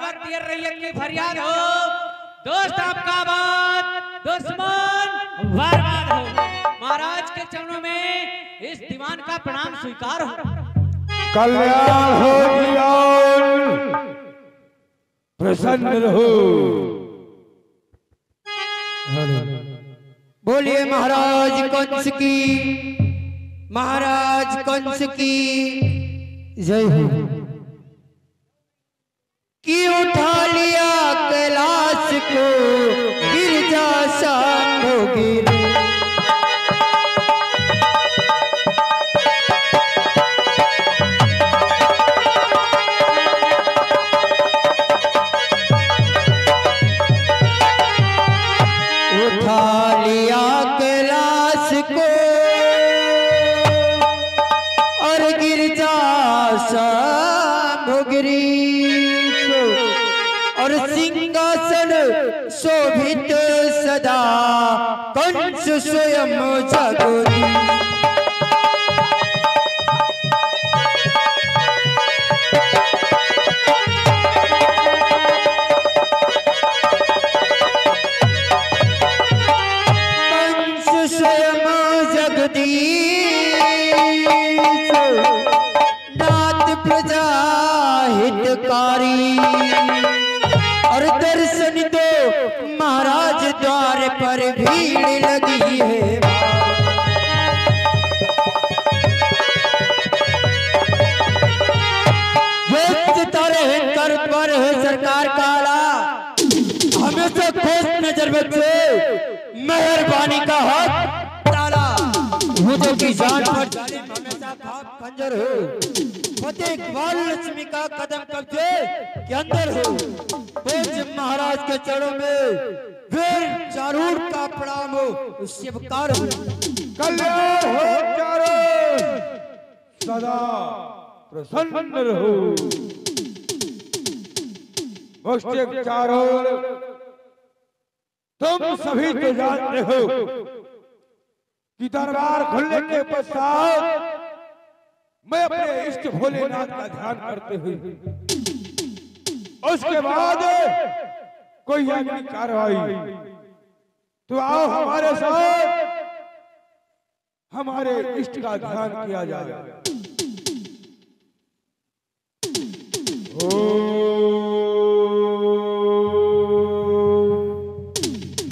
भारतीय रैयत की फरियाद हो, दोस्त आपका बात दुश्मन बर्बाद हो। महाराज के चरणों में इस दीवान का प्रणाम स्वीकार हो। कल्याण हो दीवान, प्रसन्न रहो। बोलिए महाराज कंस की, महाराज कंस की जय हो। कि उठा लिया कैलाश को गिरजा शांभो गिर। उठा लिया कैलाश को और गिरजा शांभो गिरी और सिंहासन शोभित सदा कंस स्वयं जगदीश। कंस स्वयं जगदीश नाथ प्रजा हितकारी और दर्शन दो महाराज द्वार पर भीड़ लगी है। कर पर है सरकार काला, हमेशा खोज नजर बच्चे मेहरबानी का हाथ ताला। भूतों की जान पर जालिम हमेशा भाग खंजर हो। फतेह इकबाल लक्ष्मी का कदम कब्जे के अंदर हो। पूज्य महाराज के चरणों में वीर चारूर का प्रणाम हो, शिवकार हो। कल्याण हो चारों, सदा प्रसन्न रहो। मुझे चारों, तुम सभी तो जानते हो कि दरबार खुलने के पश्चात मैं अपने इष्ट भोलेनाथ का ध्यान करते हुए उसके बाद कोई अग्नि कार्रवाई, तो आओ हमारे साथ हमारे इष्ट का ध्यान किया जाए।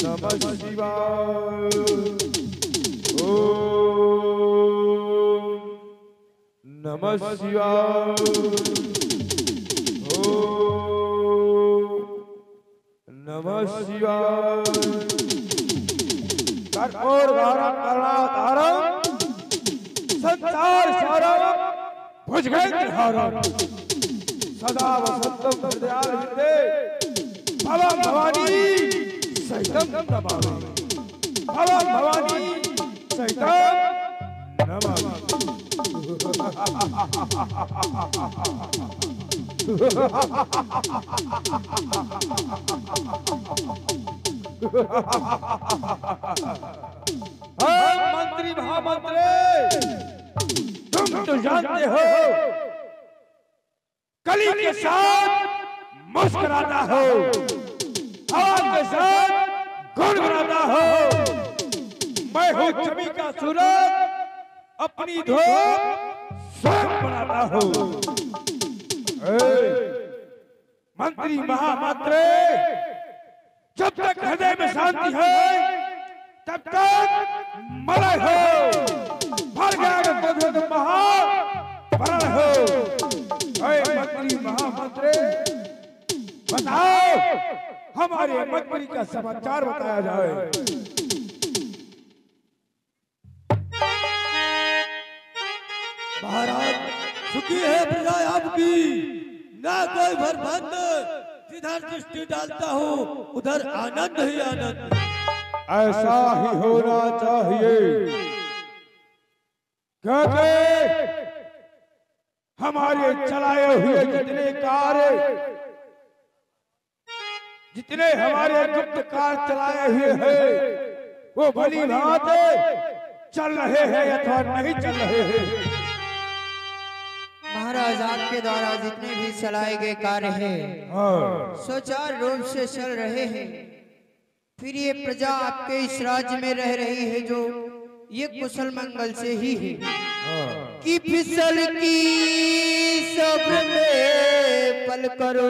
नमः शिवाय, नमः शिवाय, नमः शिवाय। कर्पूर धारम करुणाधारम संसार सारम भुजगेंद्र हारम सदा वसंतम हृदयारविंदे भवं भवानी सहितं नमामि। भवं भवानी सहितं नमामि। मंत्री महामंत्री, तुम तो जानते हो कली के साथ मुस्कुराता हो, हवा के साथ गुनगुनाता हो। मैं हूँ जमी का सूरज, अपनी धूप स्वयं बनाता हूँ। मंत्री महामंत्री, जब तक हृदय में शांति है तब तक मलय हो, भर गया महापरण हो। मंत्री महामंत्री, बताओ हमारे मंत्री का समाचार बताया जाए। महाराज सुखी है प्रजा आपकी, ना कोई भरभंद, जिधर दृष्टि डालता हूँ उधर आनंद ही आनंद। ऐसा ही होना चाहिए, क्योंकि हमारे चलाए हुए जितने कार्य, जितने हमारे गुप्त कार्य चलाए हुए हैं वो भली भांति चल रहे हैं अथवा नहीं चल रहे हैं। महाराज आपके द्वारा जितने भी चलाए गए कार्य हैं हाँ, सुचारू रूप से चल रहे हैं। फिर ये प्रजा आपके इस राज्य में रह रही है जो ये कुशल मंगल से ही है हाँ। कि फिसल की सब्र में पल करो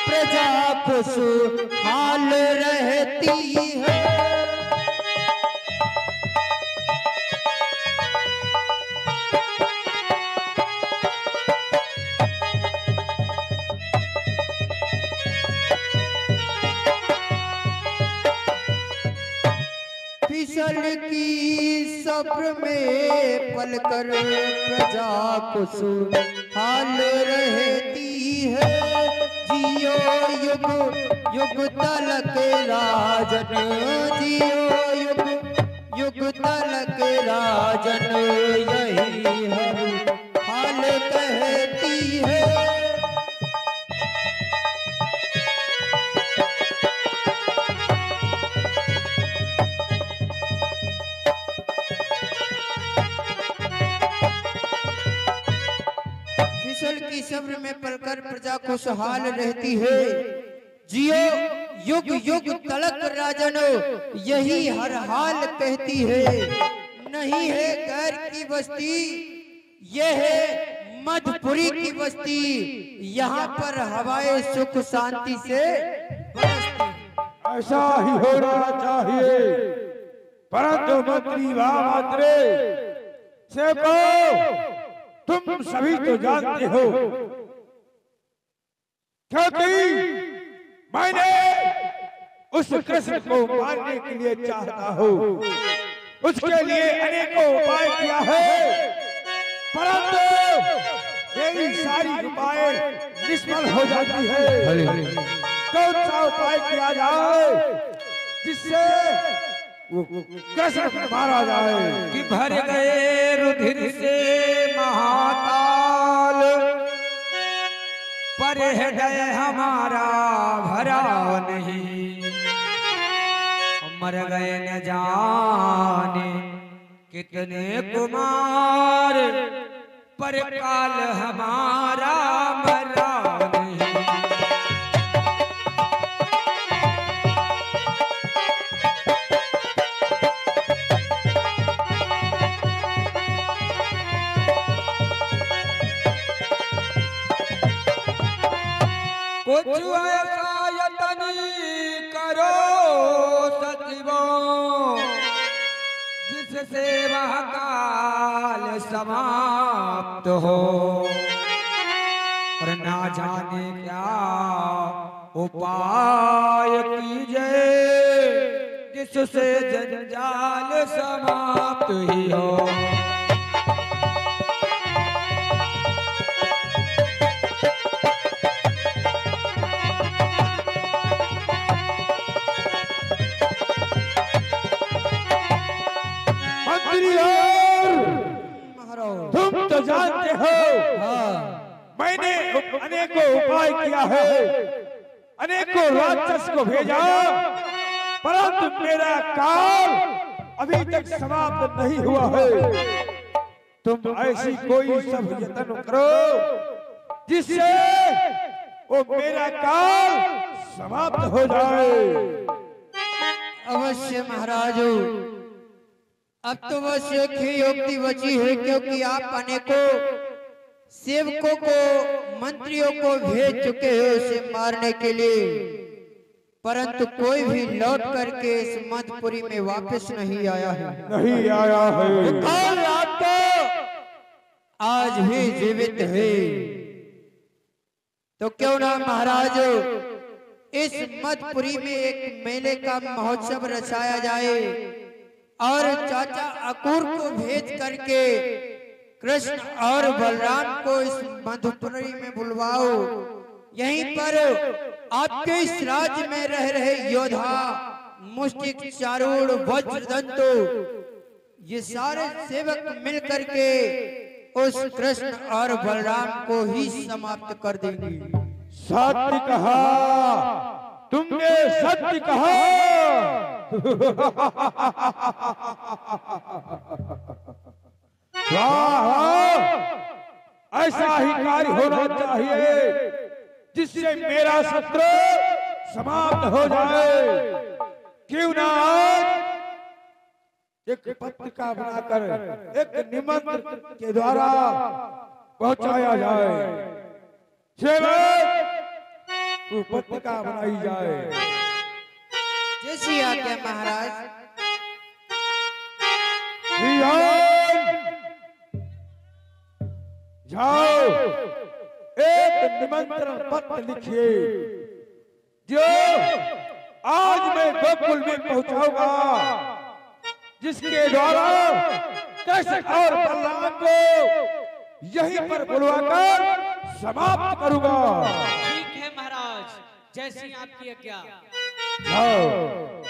प्रजा खुशहाल रहती है। फिसल की सब्र में पल कर प्रजा खुशहाल रहती है। जियो युग युग तलक राजन, जियो युग युग तलक राजन, यही हर हाल कहती है। फिसल की सब्र में पलकर प्रजा खुशहाल रहती है। जियो युग युग तलक राजनो, यही हर हाल कहती है। नहीं है गैर की बस्ती, यह है मधुपुरी की बस्ती। यहाँ पर हवाएं सुख शांति से बरसती। ऐसा ही होना चाहिए, परंतु मंत्री महामात्रे सेवको, तुम सभी तो जानते हो क्योंकि मैंने उस कृष्ण को मारने के लिए चाहता हूँ, उसके लिए अनेकों उपाय किया है, परंतु मेरी सारी उपाय निष्फल हो जाती है। कौन सा उपाय किया जाए जिससे वो कृष्ण को मारा जाए? कि भर गए रुधिर से महाकाल, पर हृदय हमारा भरा नहीं। मर गए न जाने कितने कुमार, पर काल हमारा मरा नहीं। कुछ ऐसा यतन करो सचिवों, जिससे वह काल समाप्त हो। और ना जाने क्या उपाय कीजिए, जिससे जंजाल समाप्त ही हो। तुम तो जानते हो मैंने अनेकों उपाय किया है, अनेकों राक्षस को भेजा, परंतु मेरा काल अभी तक समाप्त नहीं हुआ है। तुम ऐसी कोई सब यत्न करो जिससे वो मेरा काल समाप्त हो जाए। अवश्य महाराजो, अब तो बस एक ही युक्ति बची है, क्योंकि आप अनेकों सेवकों को मंत्रियों को भेज चुके हो उसे मारने के लिए, परंतु कोई भी लौट करके इस मधुपुरी में वापस नहीं आया है। नहीं आया है। कल रात को आज भी जीवित है। तो क्यों ना महाराज इस मधुपुरी में एक मेले का महोत्सव रचाया जाए और चाचा अकूर को भेज करके कृष्ण और बलराम को इस मधुपुरी में बुलवाओ। यहीं पर आपके इस राज्य में रह रहे योद्धा, मुष्टिक, चारूढ़, वज्रदंतो, ये सारे सेवक मिल करके उस कृष्ण और बलराम को ही समाप्त कर देंगे। सत्य कहा तुमने, सत्य कहा। वाह, ऐसा ही कार्य होना चाहिए जिससे मेरा शत्रु समाप्त हो जाए। क्यों ना आज एक पत्रिका बनाकर एक निमंत्रण के द्वारा पहुंचाया जाए। सेवक वो पत्रिका बनाई जाए। जैसी आज्ञा महाराज। जाओ एक निमंत्रण पत्र लिखिए जो आज मैं गोकुल में पहुंचाऊंगा, जिसके द्वारा कृष्ण और बलराम को यहीं पर बुलवाकर समाप्त करूंगा। ठीक है महाराज, जैसी आपकी आज्ञा। जाओ।